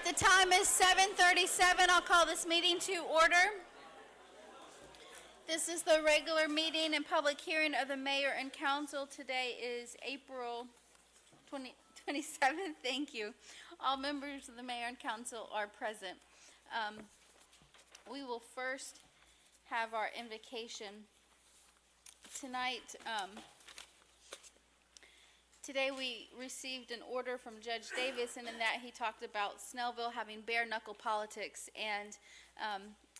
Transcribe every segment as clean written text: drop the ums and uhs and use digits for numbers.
right, the time is 7:37. I'll call this meeting to order. This is the regular meeting and public hearing of the mayor and council. Today is April 27th. Thank you. All members of the mayor and council are present. We will first have our invocation. Today we received an order from Judge Davis, and in that he talked about Snellville having bare-knuckle politics. And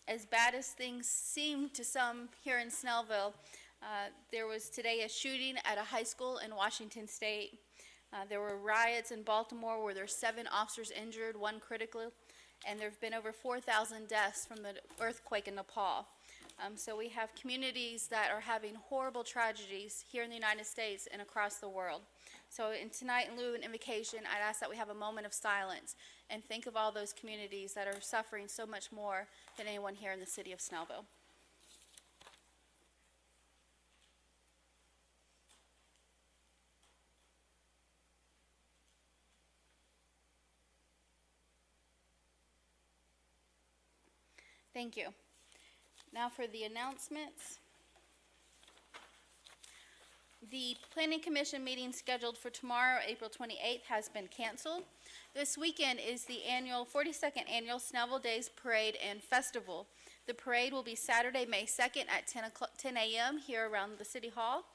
as bad as things seem to some here in Snellville, there was today a shooting at a high school in Washington State. There were riots in Baltimore where there were 7 officers injured, 1 critically, and there have been over 4,000 deaths from the earthquake in Nepal. So we have communities that are having horrible tragedies here in the United States and across the world. So tonight, in lieu of an invocation, I'd ask that we have a moment of silence and think of all those communities that are suffering so much more than anyone here in the city of Snellville. Thank you. Now for the announcements. The Planning Commission meeting scheduled for tomorrow, April 28th, has been canceled. This weekend is the 42nd Annual Snellville Days Parade and Festival. The parade will be Saturday, May 2nd at 10 a.m. here around the City Hall.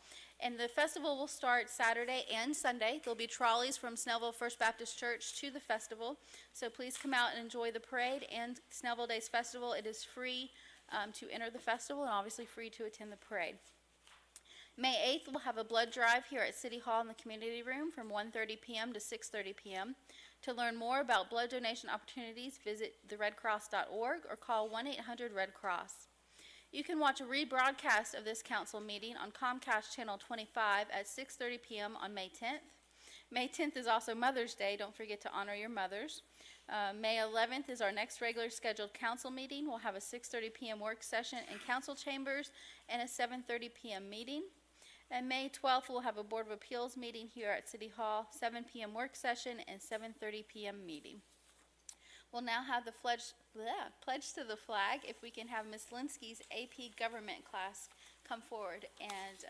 And the festival will start Saturday and Sunday. There'll be trolleys from Snellville First Baptist Church to the festival. So please come out and enjoy the parade and Snellville Days Festival. It is free to enter the festival and obviously free to attend the parade. May 8th, we'll have a blood drive here at City Hall in the community room from 1:30 p.m. to 6:30 p.m. To learn more about blood donation opportunities, visit theredcross.org or call 1-800-RED-CROSS. You can watch a rebroadcast of this council meeting on Comcast Channel 25 at 6:30 p.m. on May 10th. May 10th is also Mother's Day. Don't forget to honor your mothers. May 11th is our next regular scheduled council meeting. We'll have a 6:30 p.m. work session in council chambers and a 7:30 p.m. meeting. And May 12th, we'll have a Board of Appeals meeting here at City Hall, 7 p.m. work session and 7:30 p.m. meeting. We'll now have the pledge to the flag. If we can have Ms. Linsky's AP Government class come forward and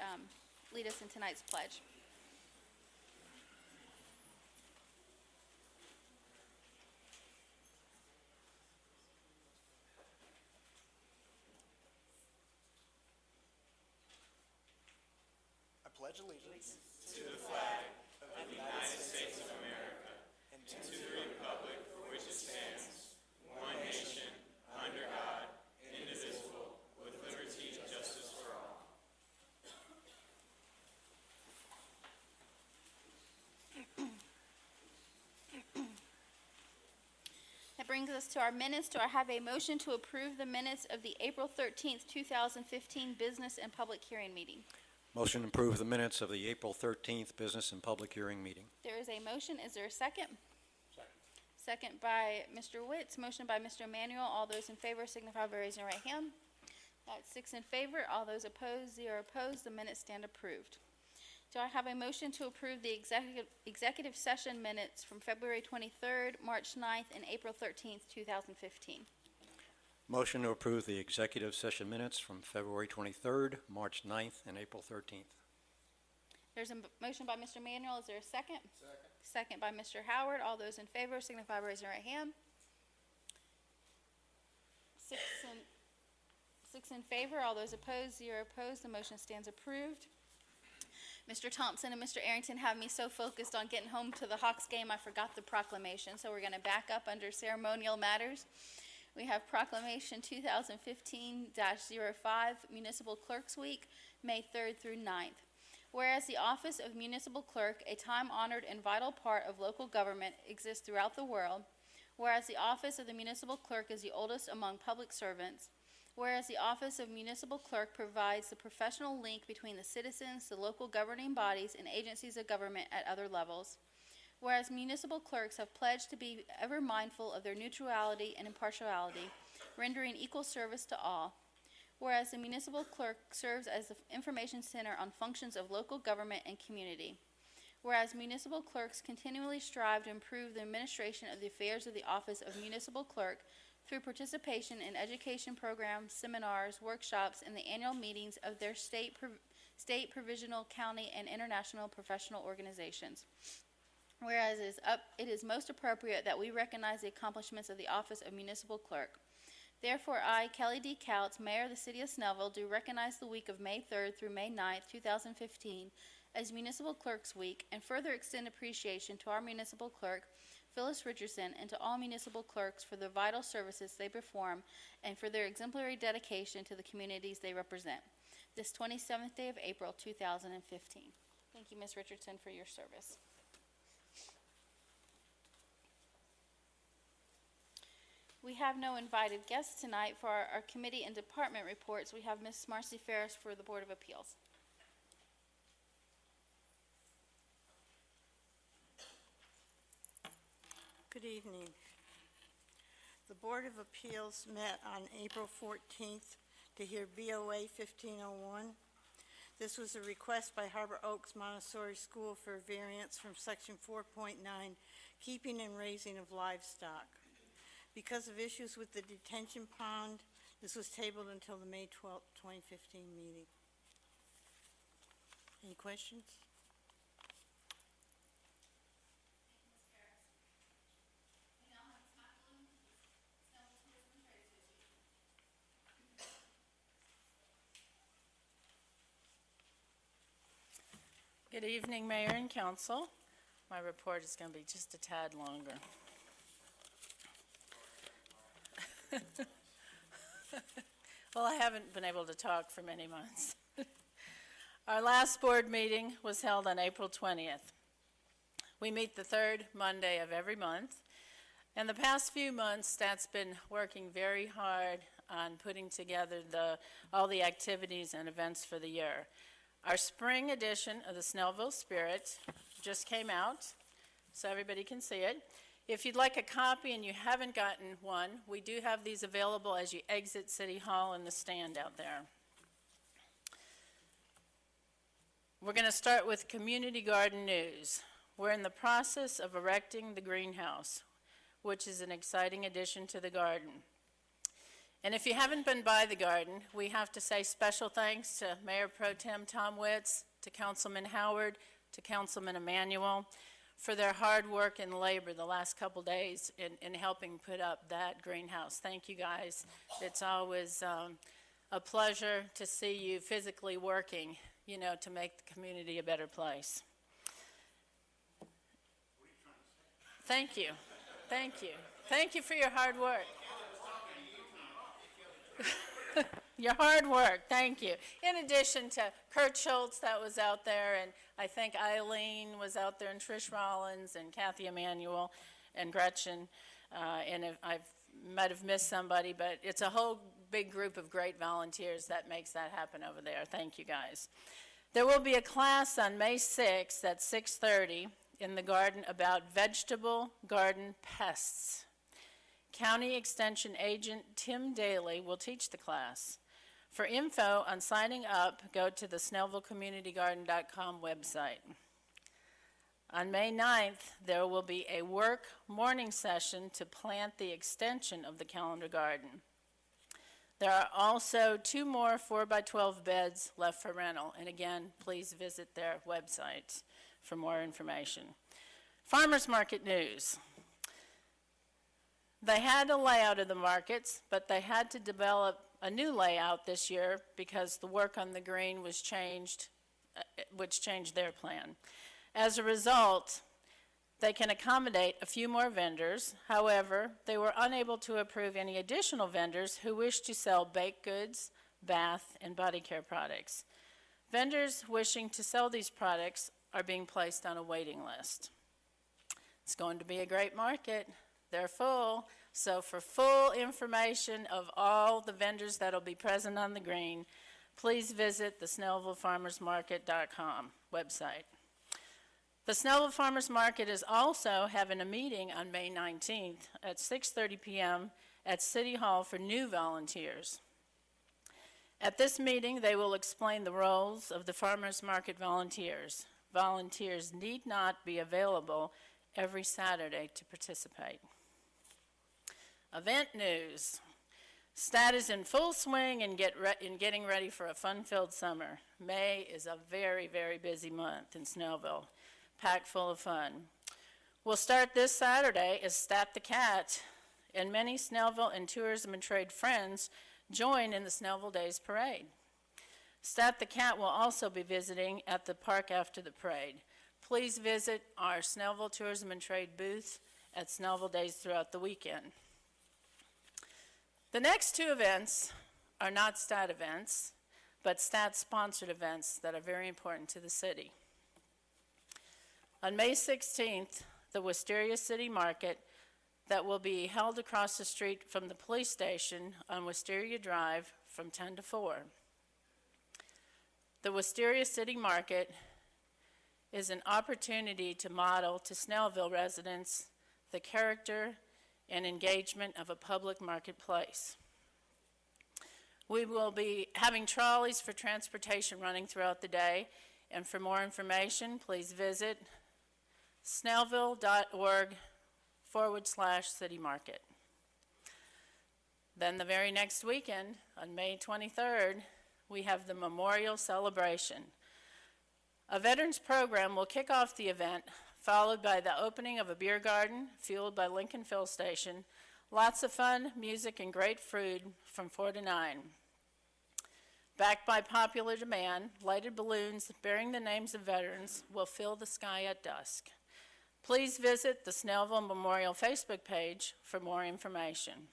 lead us in tonight's pledge. I pledge allegiance to the flag of the United States of America and to the republic for which it stands, one nation, under God, indivisible, with liberty and justice for all. That brings us to our minutes. Do I have a motion to approve the minutes of the April 13th, 2015 business and public hearing meeting? Motion to approve the minutes of the April 13th business and public hearing meeting. There is a motion. Is there a second? Second. Second by Mr. Witts. Motion by Mr. Emanuel. All those in favor signify by raising your right hand. That's 6 in favor. All those opposed, 0 opposed. The minutes stand approved. Do I have a motion to approve the executive session minutes from February 23rd, March 9th, and April 13th, 2015? Motion to approve the executive session minutes from February 23rd, March 9th, and April 13th. There's a motion by Mr. Manuel. Is there a second? Second by Mr. Howard. All those in favor signify by raising your right hand. 6 in favor. All those opposed, 0 opposed. The motion stands approved. Mr. Thompson and Mr. Arrington have me so focused on getting home to the Hawks game I forgot the proclamation, so we're going to back up under ceremonial matters. We have Proclamation 2015-05, Municipal Clerks Week, May 3rd through 9th. Whereas the office of municipal clerk, a time-honored and vital part of local government, exists throughout the world. Whereas the office of the municipal clerk is the oldest among public servants. Whereas the office of municipal clerk provides the professional link between the citizens, the local governing bodies, and agencies of government at other levels. Whereas municipal clerks have pledged to be ever mindful of their neutrality and impartiality, rendering equal service to all. Whereas the municipal clerk serves as the information center on functions of local government and community. Whereas municipal clerks continually strive to improve the administration of the affairs of the office of municipal clerk through participation in education programs, seminars, workshops, and the annual meetings of their state, provisional, county, and international professional organizations. Whereas it is most appropriate that we recognize the accomplishments of the office of municipal clerk. Therefore, I, Kelly D. Couts, Mayor of the City of Snellville, do recognize the week of May 3rd through May 9th, 2015 as Municipal Clerks Week, and further extend appreciation to our municipal clerk, Phyllis Richardson, and to all municipal clerks for the vital services they perform and for their exemplary dedication to the communities they represent. This 27th day of April, 2015. Thank you, Ms. Richardson, for your service. We have no invited guests tonight. For our committee and department reports, we have Ms. Marcy Ferris for the Board of Appeals. Good evening. The Board of Appeals met on April 14th to hear BOA 1501. This was a request by Harbor Oaks Montessori School for a variance from Section 4.9, keeping and raising of livestock. Because of issues with the detention pond, this was tabled until the May 12th, 2015 meeting. Any questions? Good evening, Mayor and Council. My report is going to be just a tad longer. Well, I haven't been able to talk for many months. Our last board meeting was held on April 20th. We meet the third Monday of every month, and the past few months, Stat's been working very hard on putting together all the activities and events for the year. Our spring edition of the Snellville Spirit just came out, so everybody can see it. If you'd like a copy and you haven't gotten one, we do have these available as you exit City Hall in the stand out there. We're going to start with community garden news. We're in the process of erecting the greenhouse, which is an exciting addition to the garden. And if you haven't been by the garden, we have to say special thanks to Mayor Pro Tem Tom Witz, to Councilman Howard, to Councilman Emanuel for their hard work and labor the last couple days in helping put up that greenhouse. Thank you, guys. It's always a pleasure to see you physically working, to make the community a better place. Thank you. Thank you. Thank you for your hard work. Your hard work, thank you. In addition to Kurt Schultz that was out there, and I think Eileen was out there, and Trish Rollins, and Kathy Emanuel, and Gretchen, and I might have missed somebody, but it's a whole big group of great volunteers that makes that happen over there. Thank you, guys. There will be a class on May 6th at 6:30 in the garden about vegetable garden pests. County Extension Agent Tim Daly will teach the class. For info on signing up, go to the SnellvilleCommunityGarden.com website. On May 9th, there will be a work morning session to plant the extension of the calendar garden. There are also 2 more 4x12 beds left for rental, and again, please visit their website for more information. Farmers Market news. They had a layout of the markets, but they had to develop a new layout this year because the work on the green was changed, which changed their plan. As a result, they can accommodate a few more vendors. However, they were unable to approve any additional vendors who wish to sell baked goods, bath, and body care products. Vendors wishing to sell these products are being placed on a waiting list. It's going to be a great market. They're full. So for full information of all the vendors that will be present on the green, please visit the SnellvilleFarmersMarket.com website. The Snellville Farmers Market is also having a meeting on May 19th at 6:30 p.m. at City Hall for new volunteers. At this meeting, they will explain the roles of the Farmers Market volunteers. volunteers need not be available every Saturday to participate. Event news. STAT is in full swing in getting ready for a fun-filled summer. May is a very, very busy month in Snellville, packed full of fun. We'll start this Saturday as Stat the Cat, and many Snellville and tourism and trade friends join in the Snellville Days Parade. Stat the Cat will also be visiting at the park after the parade. Please visit our Snellville Tourism and Trade booth at Snellville Days throughout the weekend. The next two events are not STAT events, but STAT-sponsored events that are very important to the city. On May 16th, the Wisteria City Market that will be held across the street from the police station on Wisteria Drive from 10 to 4. The Wisteria City Market is an opportunity to model to Snellville residents the character and engagement of a public marketplace. We will be having trolleys for transportation running throughout the day, and for more information, please visit snellville.org/city market. Then the very next weekend, on May 23rd, we have the Memorial Celebration. A veterans program will kick off the event, followed by the opening of a beer garden fueled by Lincoln Fill Station. Lots of fun, music, and great food from 4 to 9. Backed by popular demand, lighted balloons bearing the names of veterans will fill the sky at dusk. Please visit the Snellville Memorial Facebook page for more information.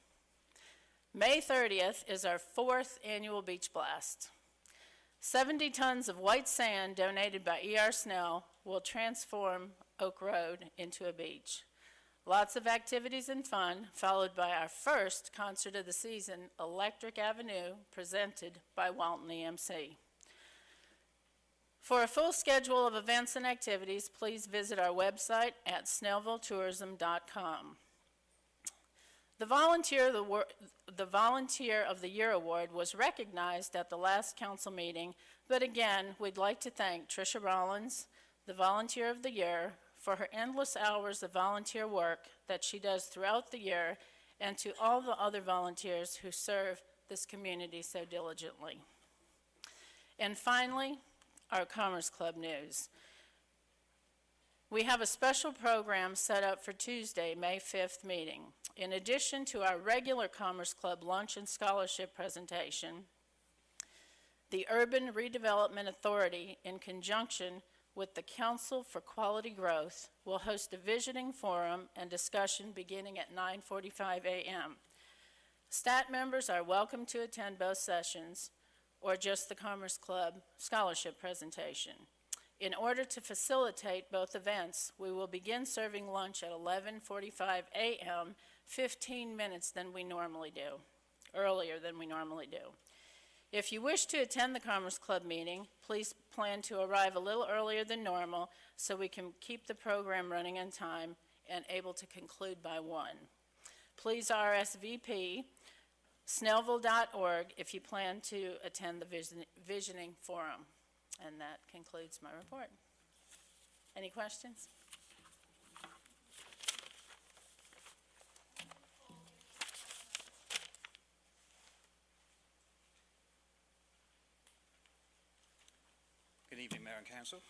May 30th is our 4th annual Beach Blast. 70 tons of white sand donated by E.R. Snell will transform Oak Road into a beach. Lots of activities and fun, followed by our first concert of the season, Electric Avenue, presented by Walton EMC. For a full schedule of events and activities, please visit our website at snellvilletourism.com. The Volunteer of the Year Award was recognized at the last council meeting, but again, we'd like to thank Tricia Rollins, the Volunteer of the Year, for her endless hours of volunteer work that she does throughout the year, and to all the other volunteers who serve this community so diligently. And finally, our Commerce Club news. We have a special program set up for Tuesday, May 5th meeting. In addition to our regular Commerce Club lunch and scholarship presentation, the Urban Redevelopment Authority, in conjunction with the Council for Quality Growth, will host a visioning forum and discussion beginning at 9:45 a.m. STAT members are welcome to attend both sessions or just the Commerce Club scholarship presentation. In order to facilitate both events, we will begin serving lunch at 11:45 a.m., 15 minutes than we normally do, earlier than we normally do. If you wish to attend the Commerce Club meeting, please plan to arrive a little earlier than normal so we can keep the program running on time and able to conclude by 1. Please RSVP snellville.org if you plan to attend the visioning forum. And that concludes my report. Any questions? Good evening, Mayor and Council.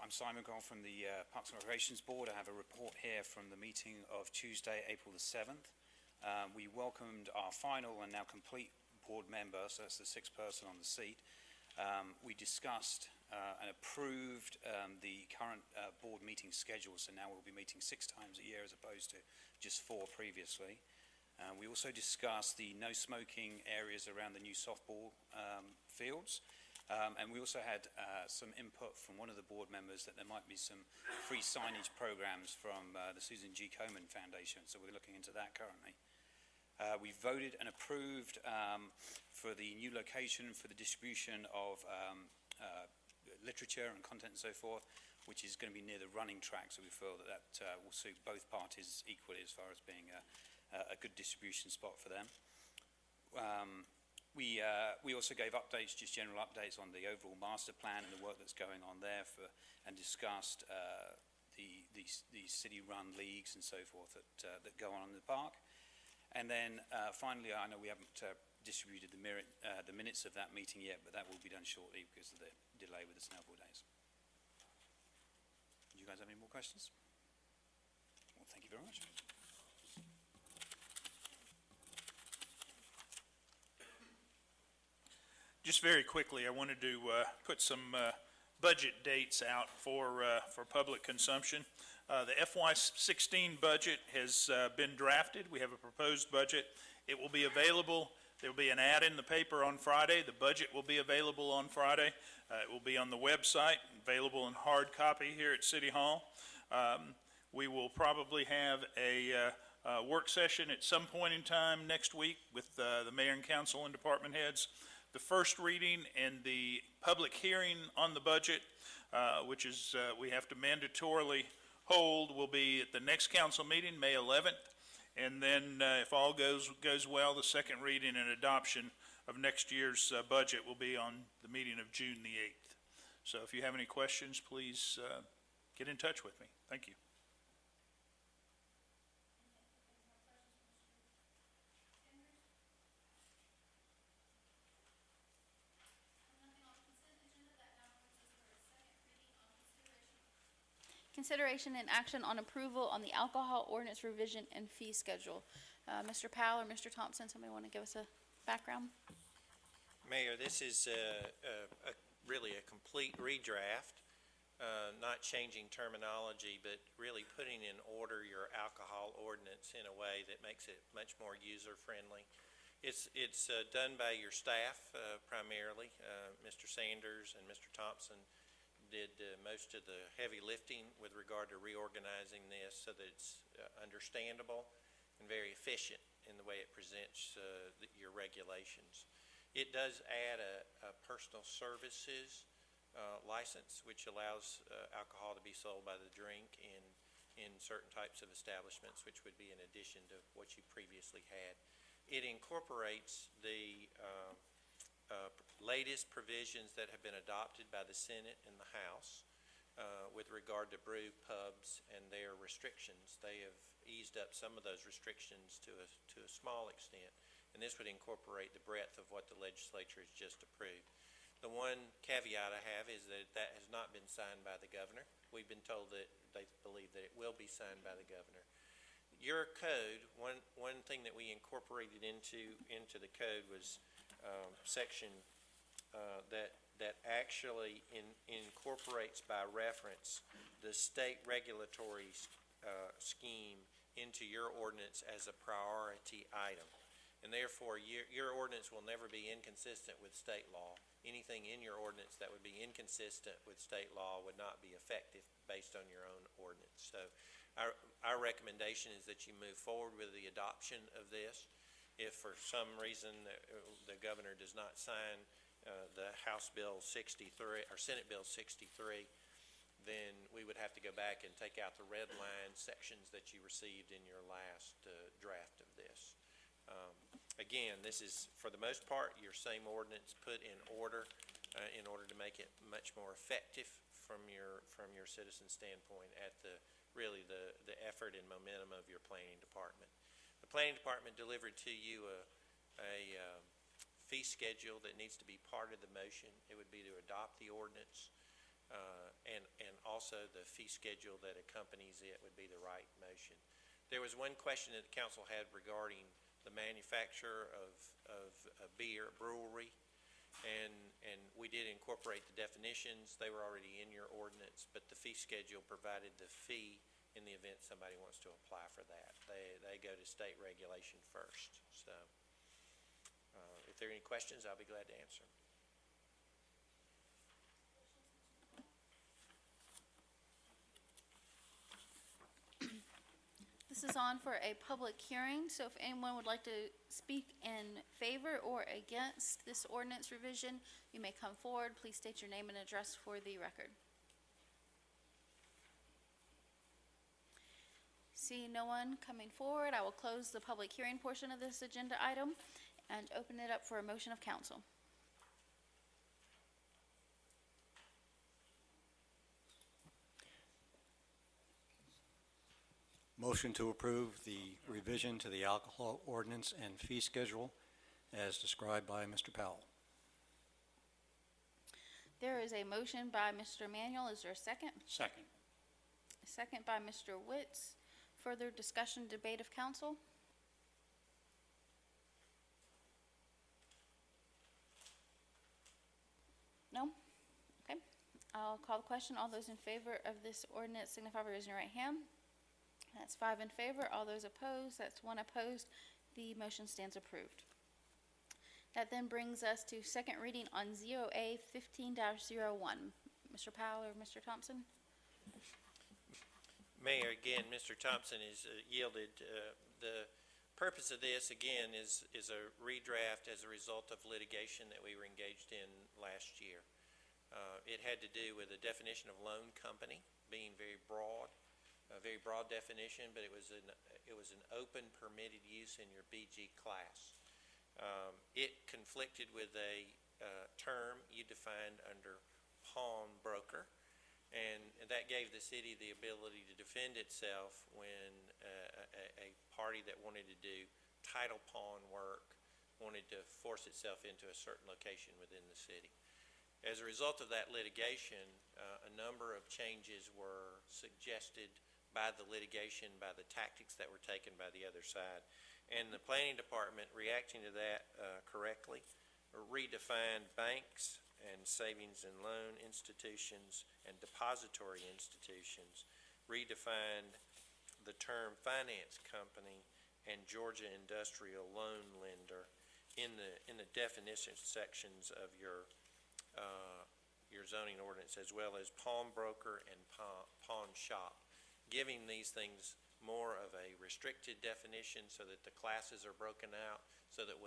I'm Simon Gold from the Parks and Recreations Board. I have a report here from the meeting of Tuesday, April the 7th. We welcomed our final and now complete board member, so that's the 6th person on the seat. We discussed and approved the current board meeting schedule, so now we'll be meeting 6 times a year as opposed to just 4 previously. We also discussed the no smoking areas around the new softball fields. And we also had some input from one of the board members that there might be some free signage programs from the Susan G. Komen Foundation, so we're looking into that currently. We voted and approved for the new location for the distribution of literature and content and so forth, which is going to be near the running track, so we feel that will suit both parties equally as far as being a good distribution spot for them. We also gave updates, just general updates on the overall master plan and the work that's going on there and discussed the city-run leagues and so forth that go on in the park. And then finally, I know we haven't distributed the minutes of that meeting yet, but that will be done shortly because of the delay with the Snellville days. Do you guys have any more questions? Well, thank you very much. Just very quickly, I wanted to put some budget dates out for public consumption. The FY16 budget has been drafted. We have a proposed budget. It will be available. There will be an ad in the paper on Friday. The budget will be available on Friday. It will be on the website, available in hard copy here at City Hall. We will probably have a work session at some point in time next week with the mayor and council and department heads. The first reading and the public hearing on the budget, which is we have to mandatorily hold, will be at the next council meeting, May 11th. And then if all goes well, the second reading and adoption of next year's budget will be on the meeting of June the 8th. So if you have any questions, please get in touch with me. Thank you. Consideration and action on approval on the alcohol ordinance revision and fee schedule. Mr. Powell or Mr. Thompson, somebody want to give us a background? Mayor, this is really a complete redraft, not changing terminology, but really putting in order your alcohol ordinance in a way that makes it much more user-friendly. It's done by your staff primarily. Mr. Sanders and Mr. Thompson did most of the heavy lifting with regard to reorganizing this so that it's understandable and very efficient in the way it presents your regulations. It does add a personal services license, which allows alcohol to be sold by the drink in certain types of establishments, which would be in addition to what you previously had. It incorporates the latest provisions that have been adopted by the Senate and the House with regard to brew pubs and their restrictions. They have eased up some of those restrictions to a small extent, and this would incorporate the breadth of what the legislature has just approved. The one caveat I have is that that has not been signed by the governor. We've been told that they believe that it will be signed by the governor. Your code, one thing that we incorporated into the code was section that actually incorporates by reference the state regulatory scheme into your ordinance as a priority item. And therefore, your ordinance will never be inconsistent with state law. Anything in your ordinance that would be inconsistent with state law would not be effective based on your own ordinance. So our recommendation is that you move forward with the adoption of this. If for some reason the governor does not sign the House Bill 63 or Senate Bill 63, then we would have to go back and take out the red line sections that you received in your last draft of this. Again, this is, for the most part, your same ordinance put in order to make it much more effective from your citizen standpoint at the effort and momentum of your planning department. The planning department delivered to you a fee schedule that needs to be part of the motion. It would be to adopt the ordinance, and also the fee schedule that accompanies it would be the right motion. There was one question that the council had regarding the manufacturer of a beer brewery, and we did incorporate the definitions. They were already in your ordinance, but the fee schedule provided the fee in the event somebody wants to apply for that. They go to state regulation first. So if there are any questions, I'll be glad to answer them. This is on for a public hearing, so if anyone would like to speak in favor or against this ordinance revision, you may come forward. Please state your name and address for the record. Seeing no one coming forward, I will close the public hearing portion of this agenda item. and open it up for a motion of council. Motion to approve the revision to the alcohol ordinance and fee schedule as described by Mr. Powell. There is a motion by Mr. Manuel. Is there a second? Second. A second by Mr. Witz. Further discussion, debate of council? No? Okay. I'll call the question. All those in favor of this ordinance signify by raising your right hand. That's 5 in favor. All those opposed, that's 1 opposed. The motion stands approved. That then brings us to second reading on ZOA 15-01. Mr. Powell or Mr. Thompson? Mayor, again, Mr. Thompson has yielded. The purpose of this, again, is a redraft as a result of litigation that we were engaged in last year. It had to do with the definition of loan company being very broad, a very broad definition, but it was an open permitted use in your BG class. It conflicted with a term you defined under pawnbroker, and that gave the city the ability to defend itself when a party that wanted to do title pawn work wanted to force itself into a certain location within the city. As a result of that litigation, a number of changes were suggested by the litigation, by the tactics that were taken by the other side. And the planning department, reacting to that correctly, redefined banks and savings and loan institutions and depository institutions, redefined the term finance company and Georgia industrial loan lender in the definition sections of your zoning ordinance, as well as pawnbroker and pawn shop, giving these things more of a restricted definition so that the classes are broken out, so that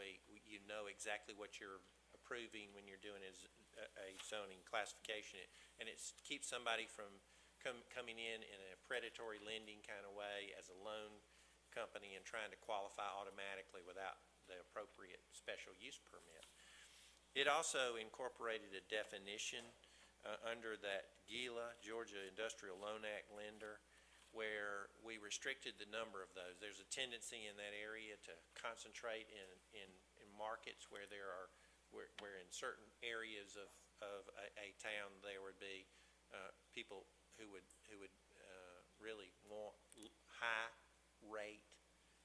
you know exactly what you're approving when you're doing a zoning classification. And it keeps somebody from coming in a predatory lending kind of way as a loan company and trying to qualify automatically without the appropriate special use permit. It also incorporated a definition under that GILA, Georgia Industrial Loan Act lender, where we restricted the number of those. There's a tendency in that area to concentrate in markets where where in certain areas of a town there would be people who would really want high rate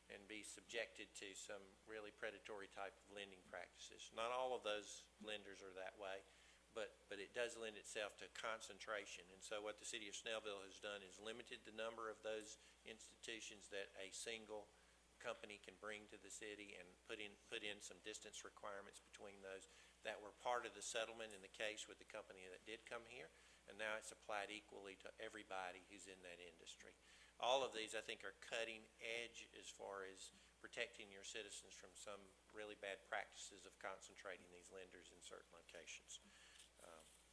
and be subjected to some really predatory type of lending practices. Not all of those lenders are that way, but it does lend itself to concentration. And so what the city of Snellville has done is limited the number of those institutions that a single company can bring to the city and put in some distance requirements between those that were part of the settlement in the case with the company that did come here, and now it's applied equally to everybody who's in that industry. All of these, I think, are cutting edge as far as protecting your citizens from some really bad practices of concentrating these lenders in certain locations.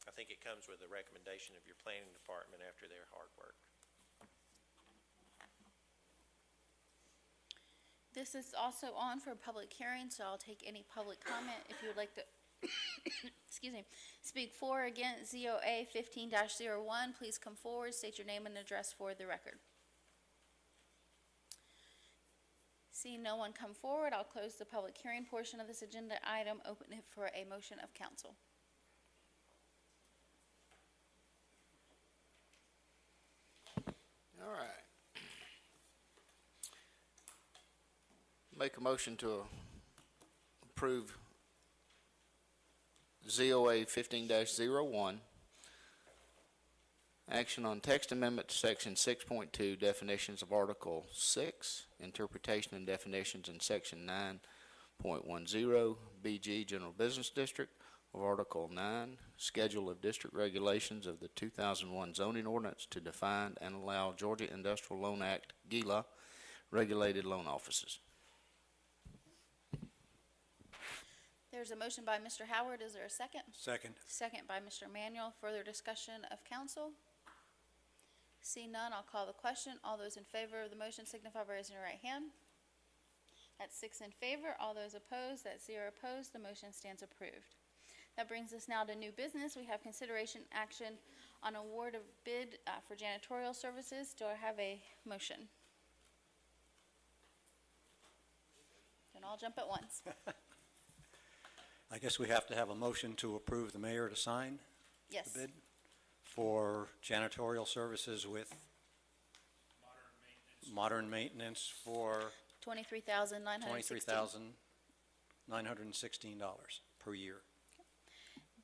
I think it comes with a recommendation of your planning department after their hard work. This is also on for a public hearing, so I'll take any public comment. If you would like to excuse me, speak for or against ZOA 15-01, please come forward, state your name and address for the record. Seeing no one come forward, I'll close the public hearing portion of this agenda item, open it for a motion of council. All right. Make a motion to approve ZOA 15-01. Action on text amendment to section 6.2, definitions of Article 6, interpretation and definitions in section 9.10, BG General Business District of Article 9, schedule of district regulations of the 2001 zoning ordinance to define and allow Georgia Industrial Loan Act, GILA, regulated loan offices. There's a motion by Mr. Howard. Is there a second? Second. Second by Mr. Manuel. Further discussion of council? See none, I'll call the question. All those in favor of the motion signify by raising your right hand. That's 6 in favor. All those opposed, that's 0 opposed. The motion stands approved. That brings us now to new business. We have consideration action on award of bid for janitorial services. Do I have a motion? Then I'll jump at once. I guess we have to have a motion to approve the mayor to sign Yes. the bid for janitorial services with modern maintenance for $23,916. $23,916 per year.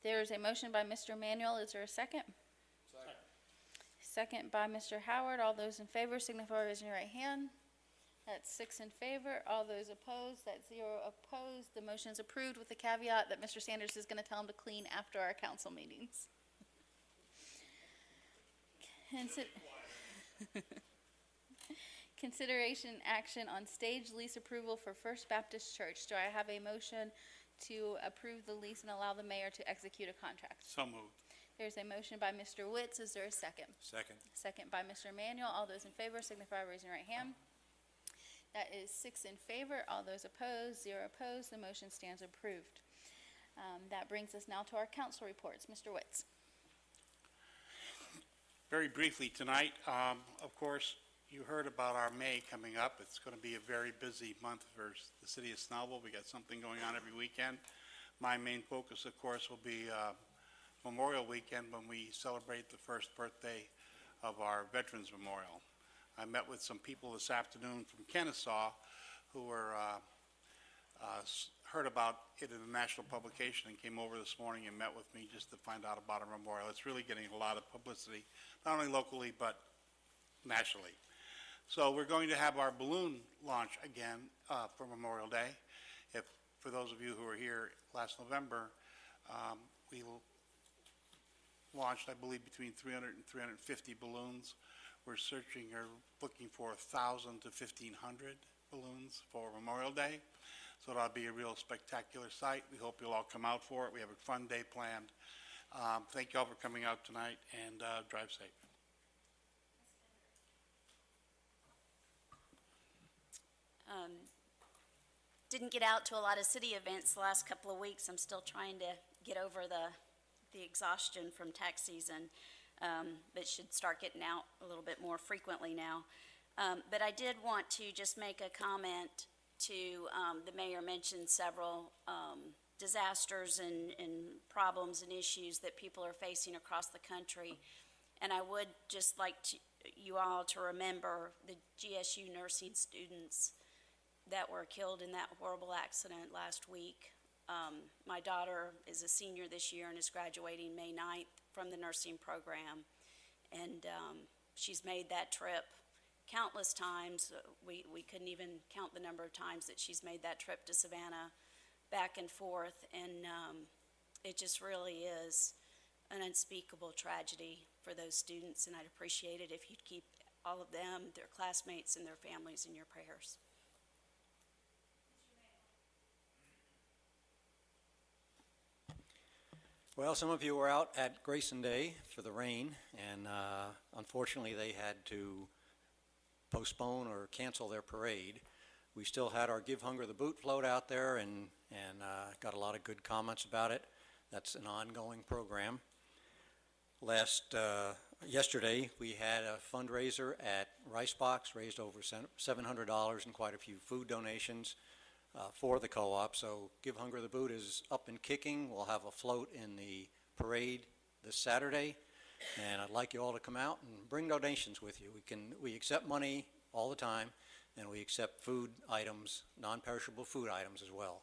There's a motion by Mr. Manuel. Is there a second? Second by Mr. Howard. All those in favor signify by raising your right hand. That's 6 in favor. All those opposed, that's 0 opposed. The motion is approved with the caveat that Mr. Sanders is going to tell him to clean after our council meetings. Consideration action on stage lease approval for First Baptist Church. Do I have a motion to approve the lease and allow the mayor to execute a contract? So moved. There's a motion by Mr. Witz. Is there a second? Second. Second by Mr. Manuel. All those in favor signify by raising your right hand. That is 6 in favor. All those opposed, 0 opposed. The motion stands approved. That brings us now to our council reports. Mr. Witz. Very briefly tonight, of course, you heard about our May coming up. It's going to be a very busy month for the city of Snellville. We got something going on every weekend. My main focus, of course, will be Memorial Weekend when we celebrate the first birthday of our Veterans Memorial. I met with some people this afternoon from Kennesaw who were heard about it in a national publication and came over this morning and met with me just to find out about our memorial. It's really getting a lot of publicity, not only locally but nationally. So we're going to have our balloon launch again for Memorial Day. For those of you who were here last November, we launched, I believe, between 300 and 350 balloons. We're searching or looking for 1,000 to 1,500 balloons for Memorial Day. So that'll be a real spectacular sight. We hope you'll all come out for it. We have a fun day planned. Thank you all for coming out tonight, and drive safe. Didn't get out to a lot of city events the last couple of weeks. I'm still trying to get over the exhaustion from tax season, but should start getting out a little bit more frequently now. But I did want to just make a comment to, the mayor mentioned several disasters and problems and issues that people are facing across the country. And I would just like you all to remember the GSU nursing students that were killed in that horrible accident last week. My daughter is a senior this year and is graduating May 9th from the nursing program. And she's made that trip countless times. We couldn't even count the number of times that she's made that trip to Savannah back and forth. And it just really is an unspeakable tragedy for those students. And I'd appreciate it if you'd keep all of them, their classmates, and their families in your prayers. Well, some of you were out at Grayson Day for the rain, and unfortunately they had to postpone or cancel their parade. We still had our Give Hunger the Boot float out there and got a lot of good comments about it. That's an ongoing program. Yesterday we had a fundraiser at Ricebox, raised over $700 and quite a few food donations for the co-op. So Give Hunger the Boot is up and kicking. We'll have a float in the parade this Saturday, and I'd like you all to come out and bring donations with you. We accept money all the time, and we accept food items, non-perishable food items as well.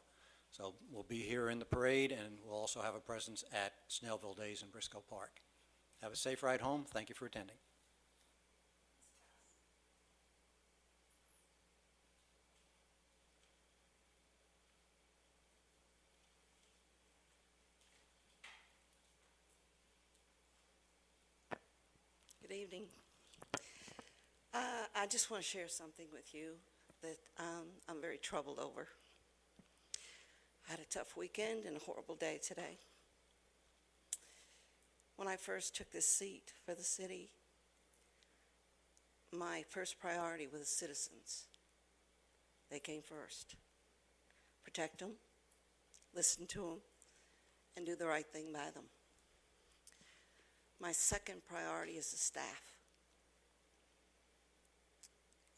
So we'll be here in the parade, and we'll also have a presence at Snellville Days in Briscoe Park. Have a safe ride home. Thank you for attending. Good evening. I just want to share something with you that I'm very troubled over. I had a tough weekend and a horrible day today. When I first took this seat for the city, my first priority was the citizens. They came first. Protect them, listen to them, and do the right thing by them. My second priority is the staff.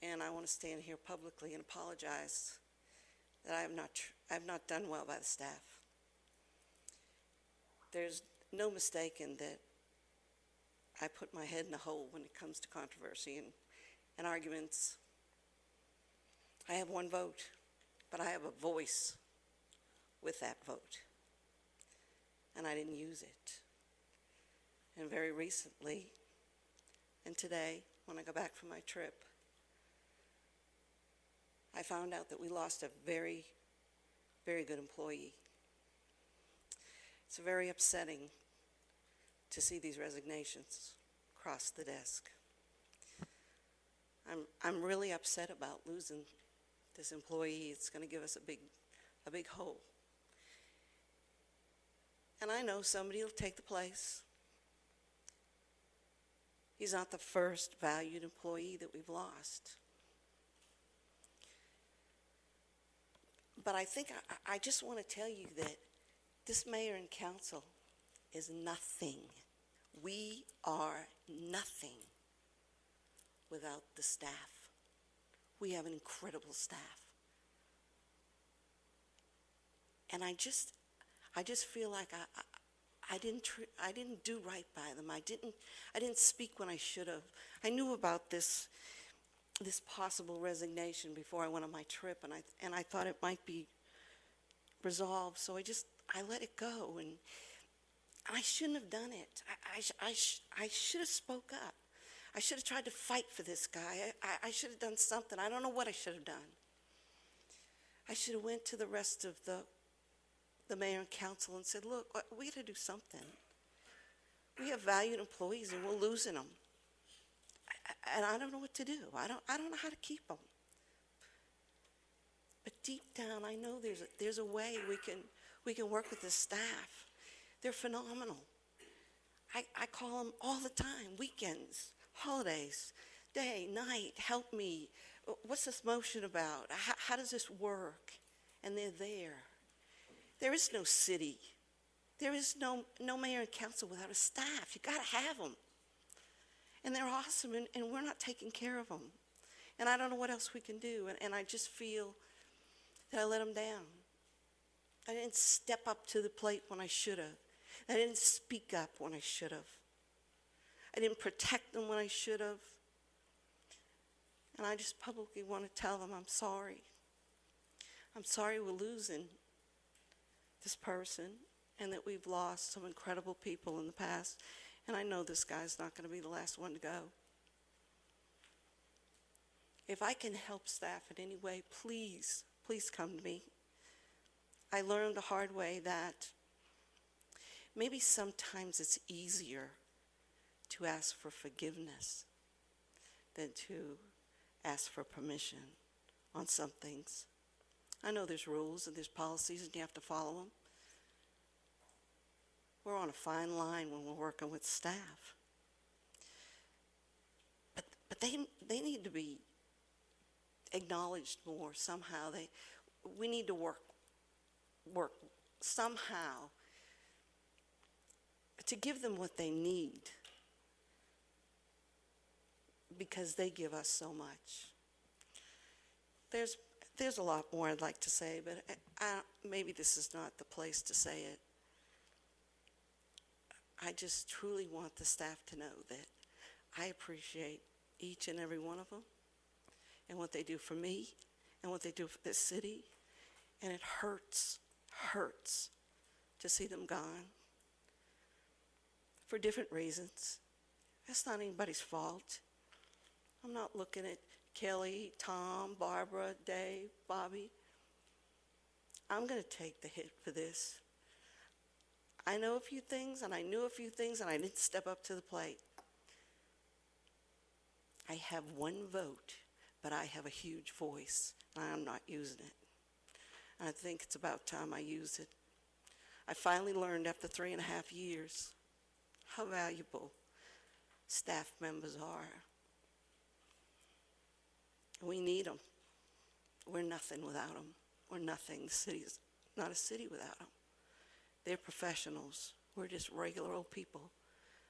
And I want to stand here publicly and apologize that I have not done well by the staff. There's no mistaking that I put my head in a hole when it comes to controversy and arguments. I have one vote, but I have a voice with that vote, and I didn't use it. And very recently, and today, when I go back from my trip, I found out that we lost a very, very good employee. It's very upsetting to see these resignations across the desk. I'm really upset about losing this employee. It's going to give us a big hole. And I know somebody will take the place. He's not the first valued employee that we've lost. But I think I just want to tell you that this mayor and council is nothing. We are nothing without the staff. We have an incredible staff. And I just feel like I didn't do right by them. I didn't speak when I should have. I knew about this possible resignation before I went on my trip, and I thought it might be resolved, so I let it go, and I shouldn't have done it. I should have spoke up. I should have tried to fight for this guy. I should have done something. I don't know what I should have done. I should have went to the rest of the mayor and council and said, look, we got to do something. We have valued employees, and we're losing them. And I don't know what to do. I don't know how to keep them. But deep down, I know there's a way we can work with the staff. They're phenomenal. I call them all the time, weekends, holidays, day, night, help me. What's this motion about? How does this work? And they're there. There is no city. There is no mayor and council without a staff. You got to have them. And they're awesome, and we're not taking care of them. And I don't know what else we can do, and I just feel that I let them down. I didn't step up to the plate when I should have. I didn't speak up when I should have. I didn't protect them when I should have. And I just publicly want to tell them I'm sorry. I'm sorry we're losing this person and that we've lost some incredible people in the past. And I know this guy's not going to be the last one to go. If I can help staff in any way, please, please come to me. I learned the hard way that maybe sometimes it's easier to ask for forgiveness than to ask for permission on some things. I know there's rules and there's policies and you have to follow them. We're on a fine line when we're working with staff. But they need to be acknowledged more somehow. We need to work somehow to give them what they need, because they give us so much. There's a lot more I'd like to say, but maybe this is not the place to say it. I just truly want the staff to know that I appreciate each and every one of them and what they do for me and what they do for this city. And it hurts to see them gone for different reasons. That's not anybody's fault. I'm not looking at Kelly, Tom, Barbara, Dave, Bobby. I'm going to take the hit for this. I know a few things, and I knew a few things, and I didn't step up to the plate. I have one vote, but I have a huge voice, and I'm not using it. And I think it's about time I use it. I finally learned after 3.5 years how valuable staff members are. We need them. we're nothing without them. We're nothing. The city's not a city without them. They're professionals. We're just regular old people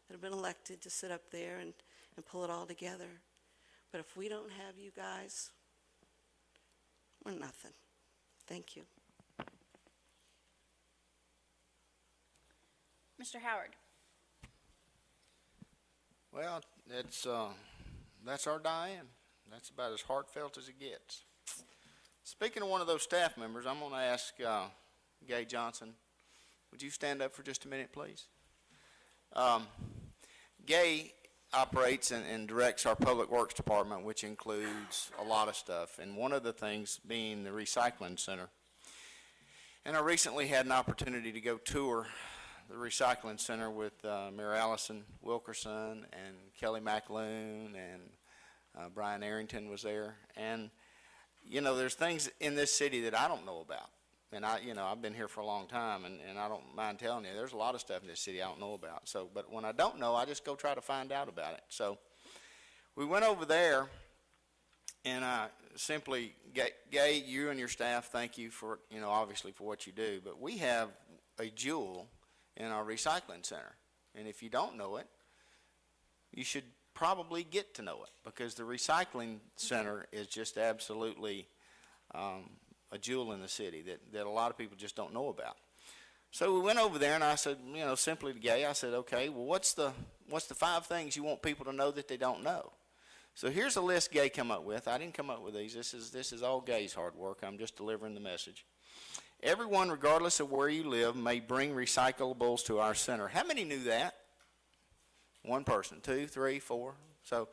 that have been elected to sit up there and pull it all together. But if we don't have you guys, we're nothing. Thank you. Mr. Howard? Well, that's our Diane. That's about as heartfelt as it gets. Speaking of one of those staff members, I'm going to ask Gay Johnson, would you stand up for just a minute, please? Gay operates and directs our Public Works Department, which includes a lot of stuff, and one of the things being the recycling center. And I recently had an opportunity to go tour the recycling center with Mayor Allison Wilkerson and Kelly McAloon, and Brian Arrington was there. And, you know, there's things in this city that I don't know about. And I've been here for a long time, and I don't mind telling you, there's a lot of stuff in this city I don't know about. So, but when I don't know, I just go try to find out about it. So we went over there, and I simply, Gay, you and your staff, thank you for, obviously for what you do. But we have a jewel in our recycling center. And if you don't know it, you should probably get to know it, because the recycling center is just absolutely a jewel in the city that a lot of people just don't know about. So we went over there, and I said, simply to Gay, I said, okay, well, what's the 5 things you want people to know that they don't know? So here's a list Gay come up with. I didn't come up with these. This is all Gay's hard work. I'm just delivering the message. Everyone, regardless of where you live, may bring recyclables to our center. How many knew that? One person, 2, 3, 4. So,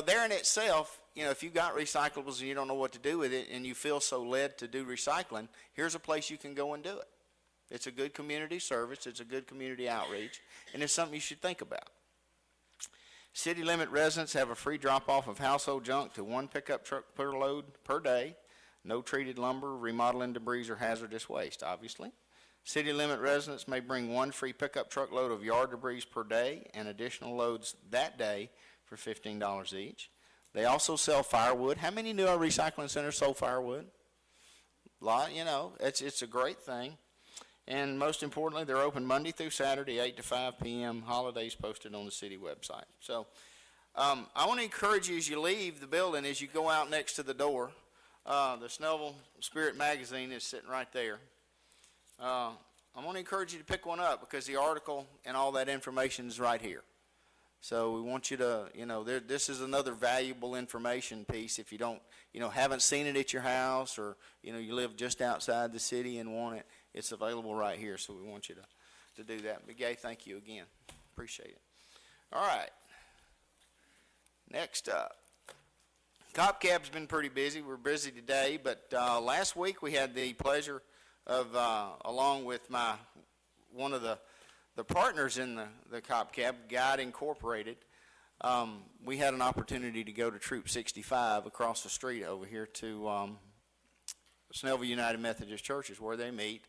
there in itself, if you've got recyclables and you don't know what to do with it and you feel so led to do recycling, here's a place you can go and do it. It's a good community service. It's a good community outreach, and it's something you should think about. City limit residents have a free drop-off of household junk to 1 pickup truck per load per day. No treated lumber, remodeling debris, or hazardous waste, obviously. City limit residents may bring 1 free pickup truck load of yard debris per day and additional loads that day for $15 each. They also sell firewood. How many knew our recycling center sold firewood? A lot, it's a great thing. And most importantly, they're open Monday through Saturday, 8 to 5 p.m., holidays posted on the city website. So I want to encourage you as you leave the building, as you go out next to the door, the Snellville Spirit magazine is sitting right there. I want to encourage you to pick one up, because the article and all that information is right here. So we want you to, this is another valuable information piece. If you don't, haven't seen it at your house, or, you live just outside the city and want it, it's available right here. So we want you to do that. But Gay, thank you again. Appreciate it. All right. Next up. Cop Cab's been pretty busy. We're busy today, but last week we had the pleasure of, along with one of the partners in the Cop Cab, Guide Incorporated, we had an opportunity to go to Troop 65 across the street over here to Snellville United Methodist Churches, where they meet,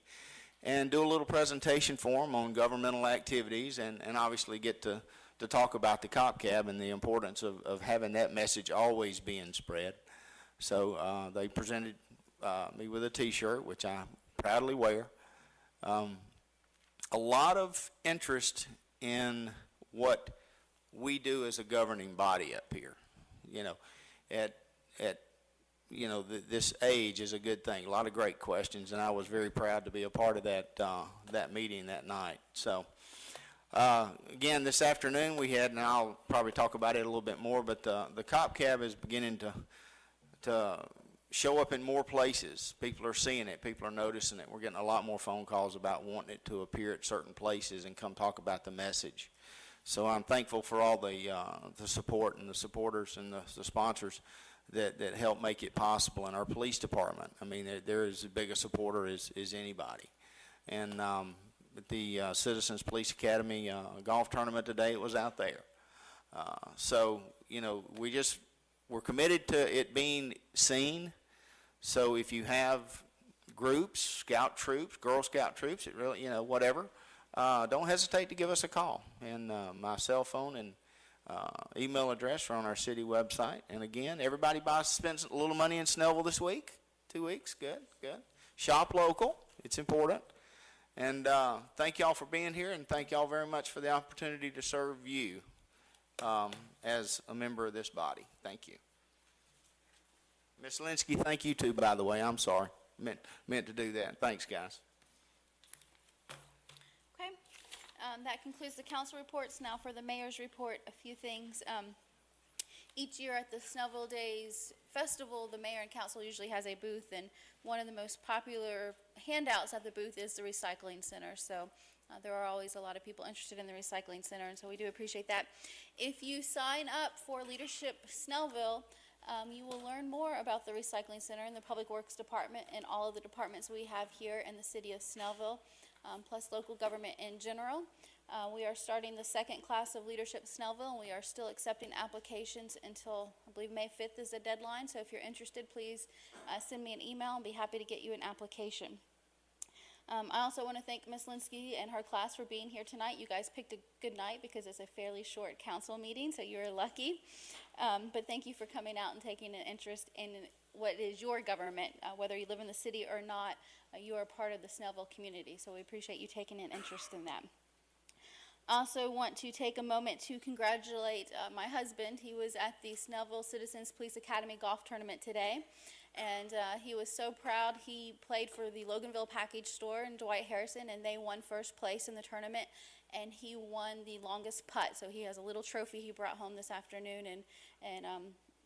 and do a little presentation for them on governmental activities, and obviously get to talk about the Cop Cab and the importance of having that message always being spread. So they presented me with a T-shirt, which I proudly wear. A lot of interest in what we do as a governing body up here. This age is a good thing. A lot of great questions, and I was very proud to be a part of that meeting that night. So. Again, this afternoon we had, and I'll probably talk about it a little bit more, but the Cop Cab is beginning to show up in more places. People are seeing it. People are noticing it. We're getting a lot more phone calls about wanting it to appear at certain places and come talk about the message. So I'm thankful for all the support and the supporters and the sponsors that help make it possible. And our police department, I mean, they're as big a supporter as anybody. And at the Citizens Police Academy golf tournament today, it was out there. So, we're committed to it being seen. So if you have groups, scout troops, Girl Scout troops, it really, whatever, don't hesitate to give us a call. And my cell phone and email address are on our city website. And again, everybody spends a little money in Snellville this week. 2 weeks, good, good. Shop local, it's important. And thank y'all for being here, and thank y'all very much for the opportunity to serve you as a member of this body. Thank you. Ms. Linsky, thank you too, by the way. I'm sorry. Meant to do that. Thanks, guys. Okay, that concludes the council reports. Now for the mayor's report, a few things. Each year at the Snellville Days Festival, the mayor and council usually has a booth, and one of the most popular handouts at the booth is the recycling center. So there are always a lot of people interested in the recycling center, and so we do appreciate that. If you sign up for Leadership Snellville, you will learn more about the recycling center and the Public Works Department and all of the departments we have here in the city of Snellville, plus local government in general. We are starting the second class of Leadership Snellville, and we are still accepting applications until, I believe, May 5th is the deadline. So if you're interested, please send me an email and be happy to get you an application. I also want to thank Ms. Linsky and her class for being here tonight. You guys picked a good night because it's a fairly short council meeting, so you're lucky. But thank you for coming out and taking an interest in what is your government. Whether you live in the city or not, you are part of the Snellville community, so we appreciate you taking an interest in that. I also want to take a moment to congratulate my husband. He was at the Snellville Citizens Police Academy golf tournament today, and he was so proud. He played for the Loganville Package Store and Dwight Harrison, and they won first place in the tournament, and he won the longest putt. So he has a little trophy he brought home this afternoon, and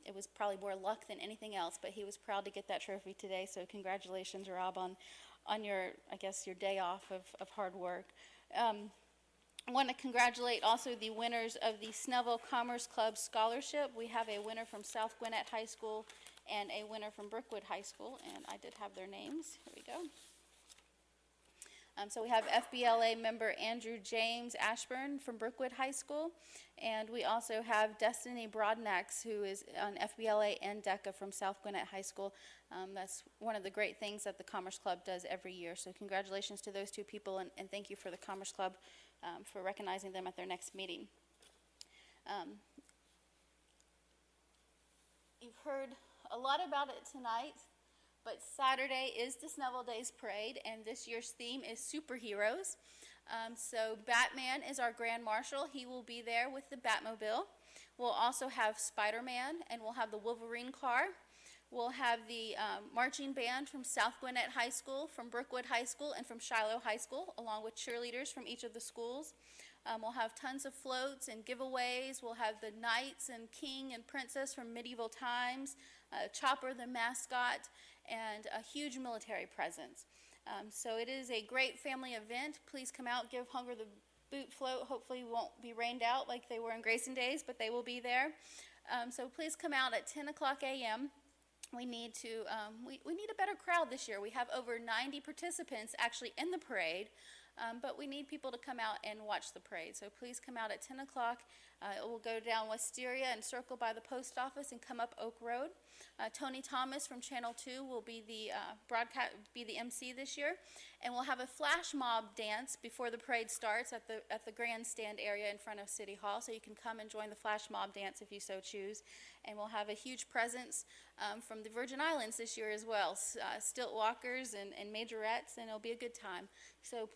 it was probably more luck than anything else, but he was proud to get that trophy today. So congratulations, Rob, on your, I guess, your day off of hard work. I want to congratulate also the winners of the Snellville Commerce Club Scholarship. We have a winner from South Gwinnett High School and a winner from Brookwood High School, and I did have their names. Here we go. So we have FBLA member Andrew James Ashburn from Brookwood High School, and we also have Destiny Broadnax, who is on FBLA and DECA from South Gwinnett High School. That's one of the great things that the Commerce Club does every year. So congratulations to those two people, and thank you for the Commerce Club for recognizing them at their next meeting. You've heard a lot about it tonight, but Saturday is the Snellville Days Parade, and this year's theme is superheroes. So Batman is our Grand Marshal. He will be there with the Batmobile. We'll also have Spider-Man, and we'll have the Wolverine car. We'll have the marching band from South Gwinnett High School, from Brookwood High School, and from Shiloh High School, along with cheerleaders from each of the schools. We'll have tons of floats and giveaways. We'll have the knights and king and princess from medieval times, Chopper the mascot, and a huge military presence. So it is a great family event. Please come out, give Hunger the Boot float. Hopefully it won't be rained out like they were in Grayson Days, but they will be there. So please come out at 10 o'clock a.m. We need to, we need a better crowd this year. We have over 90 participants actually in the parade, but we need people to come out and watch the parade. So please come out at 10 o'clock. It will go down Wisteria and circle by the post office and come up Oak Road. Tony Thomas from Channel 2 will be the MC this year, and we'll have a flash mob dance before the parade starts at the grandstand area in front of City Hall. So you can come and join the flash mob dance if you so choose. And we'll have a huge presence from the Virgin Islands this year as well, stilt walkers and majorettes, and it'll be a good time. So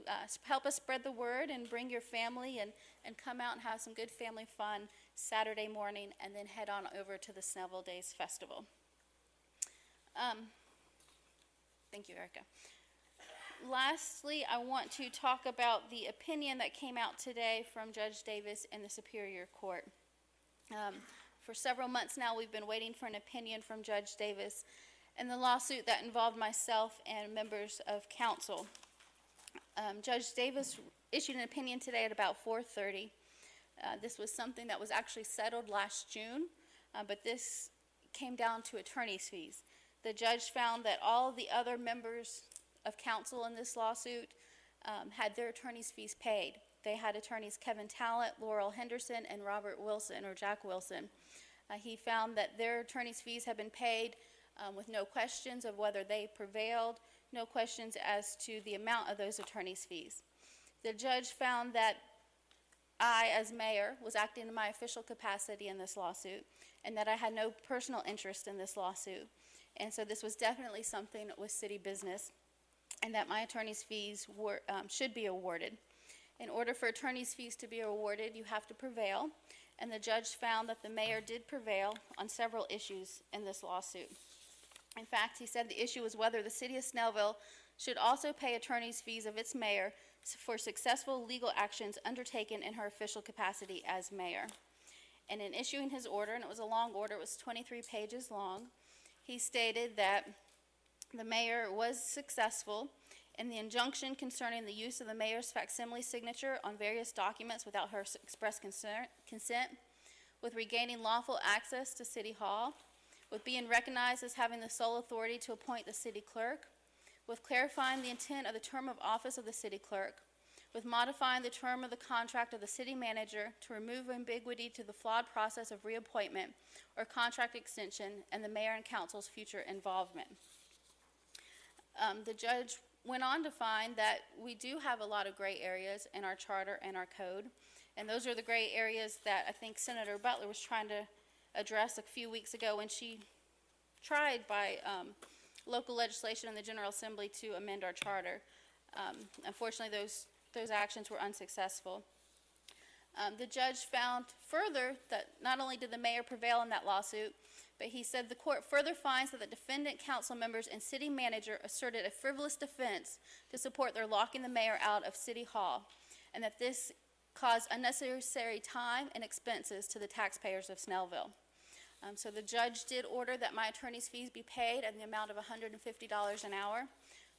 help us spread the word and bring your family and come out and have some good family fun Saturday morning, and then head on over to the Snellville Days Festival. Thank you, Erica. Lastly, I want to talk about the opinion that came out today from Judge Davis in the Superior Court. For several months now, we've been waiting for an opinion from Judge Davis in the lawsuit that involved myself and members of council. Judge Davis issued an opinion today at about 4:30. This was something that was actually settled last June, but this came down to attorney's fees. The judge found that all of the other members of council in this lawsuit had their attorney's fees paid. They had attorneys Kevin Talent, Laurel Henderson, and Robert Wilson, or Jack Wilson. He found that their attorney's fees had been paid with no questions of whether they prevailed, no questions as to the amount of those attorney's fees. The judge found that I, as mayor, was acting in my official capacity in this lawsuit, and that I had no personal interest in this lawsuit. And so this was definitely something that was city business, and that my attorney's fees should be awarded. In order for attorney's fees to be awarded, you have to prevail, and the judge found that the mayor did prevail on several issues in this lawsuit. In fact, he said the issue was whether the city of Snellville should also pay attorney's fees of its mayor for successful legal actions undertaken in her official capacity as mayor. And in issuing his order, and it was a long order, it was 23 pages long, he stated that the mayor was successful in the injunction concerning the use of the mayor's facsimile signature on various documents without her express consent, with regaining lawful access to City Hall, with being recognized as having the sole authority to appoint the city clerk, with clarifying the intent of the term of office of the city clerk, with modifying the term of the contract of the city manager to remove ambiguity to the flawed process of reappointment or contract extension and the mayor and council's future involvement. The judge went on to find that we do have a lot of gray areas in our charter and our code, and those are the gray areas that I think Senator Butler was trying to address a few weeks ago when she tried by local legislation in the General Assembly to amend our charter. Unfortunately, those actions were unsuccessful. The judge found further that not only did the mayor prevail in that lawsuit, but he said the court further finds that the defendant council members and city manager asserted a frivolous defense to support their locking the mayor out of City Hall, and that this caused unnecessary time and expenses to the taxpayers of Snellville. So the judge did order that my attorney's fees be paid at the amount of $150 an hour,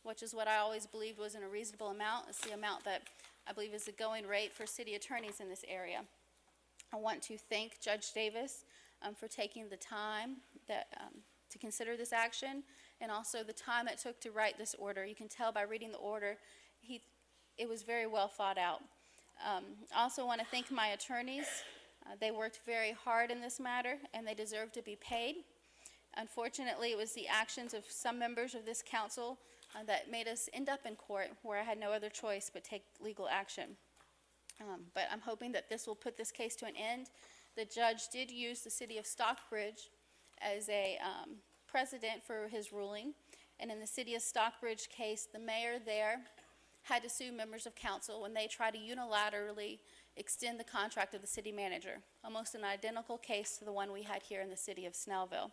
which is what I always believed was a reasonable amount. It's the amount that I believe is the going rate for city attorneys in this area. I want to thank Judge Davis for taking the time to consider this action, and also the time it took to write this order. You can tell by reading the order, it was very well thought out. I also want to thank my attorneys. They worked very hard in this matter, and they deserve to be paid. Unfortunately, it was the actions of some members of this council that made us end up in court where I had no other choice but take legal action. But I'm hoping that this will put this case to an end. The judge did use the city of Stockbridge as a precedent for his ruling. And in the city of Stockbridge case, the mayor there had to sue members of council when they tried to unilaterally extend the contract of the city manager, almost an identical case to the one we had here in the city of Snellville.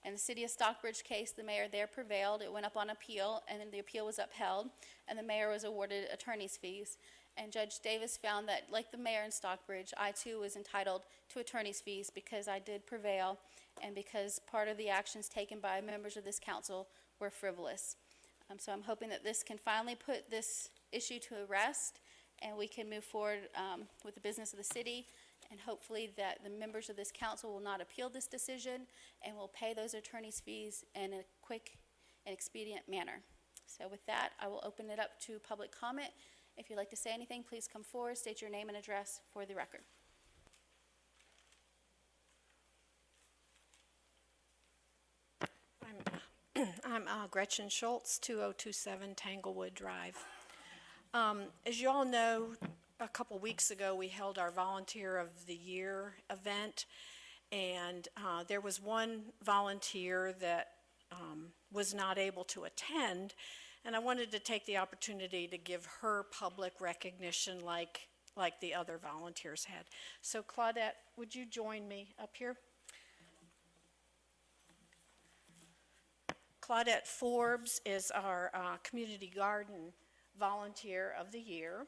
In the city of Stockbridge case, the mayor there prevailed. It went up on appeal, and then the appeal was upheld, and the mayor was awarded attorney's fees. And Judge Davis found that, like the mayor in Stockbridge, I too was entitled to attorney's fees because I did prevail and because part of the actions taken by members of this council were frivolous. So I'm hoping that this can finally put this issue to rest and we can move forward with the business of the city, and hopefully that the members of this council will not appeal this decision and will pay those attorney's fees in a quick and expedient manner. So with that, I will open it up to public comment. If you'd like to say anything, please come forward, state your name and address for the record. I'm Gretchen Schultz, 2027 Tanglewood Drive. As you all know, a couple weeks ago we held our Volunteer of the Year event, and there was one volunteer that was not able to attend, and I wanted to take the opportunity to give her public recognition like the other volunteers had. So Claudette, would you join me up here? Claudette Forbes is our Community Garden Volunteer of the Year.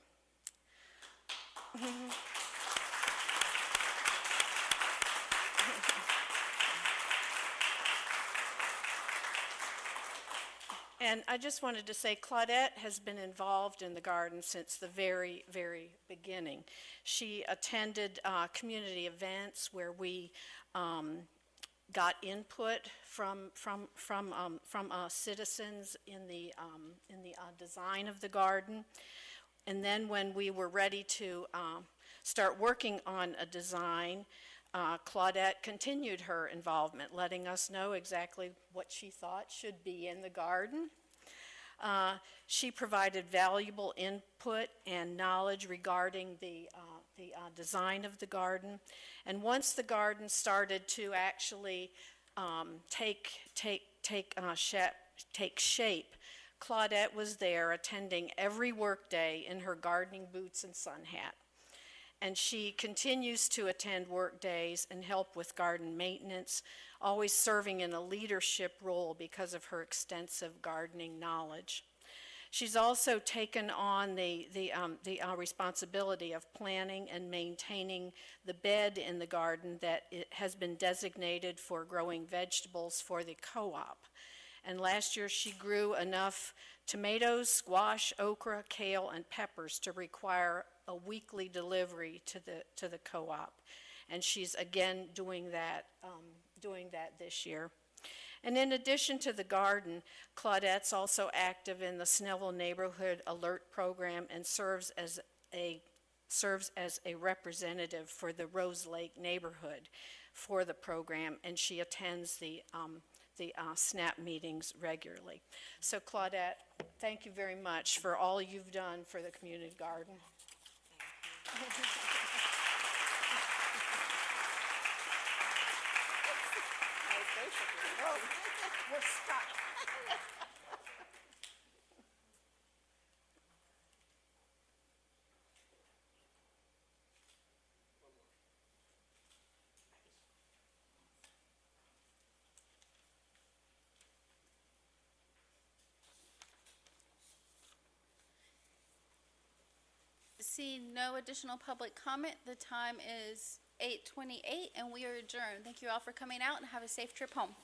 And I just wanted to say Claudette has been involved in the garden since the very, very beginning. She attended community events where we got input from citizens in the design of the garden. And then when we were ready to start working on a design, Claudette continued her involvement, letting us know exactly what she thought should be in the garden. She provided valuable input and knowledge regarding the design of the garden. And once the garden started to actually take take shape, Claudette was there attending every workday in her gardening boots and sun hat. And she continues to attend work days and help with garden maintenance, always serving in a leadership role because of her extensive gardening knowledge. She's also taken on the responsibility of planning and maintaining the bed in the garden that it has been designated for growing vegetables for the co-op. And last year she grew enough tomatoes, squash, okra, kale, and peppers to require a weekly delivery to the co-op. And she's again doing that this year. And in addition to the garden, Claudette's also active in the Snellville Neighborhood Alert Program and serves as a representative for the Rose Lake neighborhood for the program, and she attends the SNAP meetings regularly. So Claudette, thank you very much for all you've done for the community garden. We're stuck. Seeing no additional public comment, the time is 8:28 and we are adjourned. Thank you all for coming out and have a safe trip home.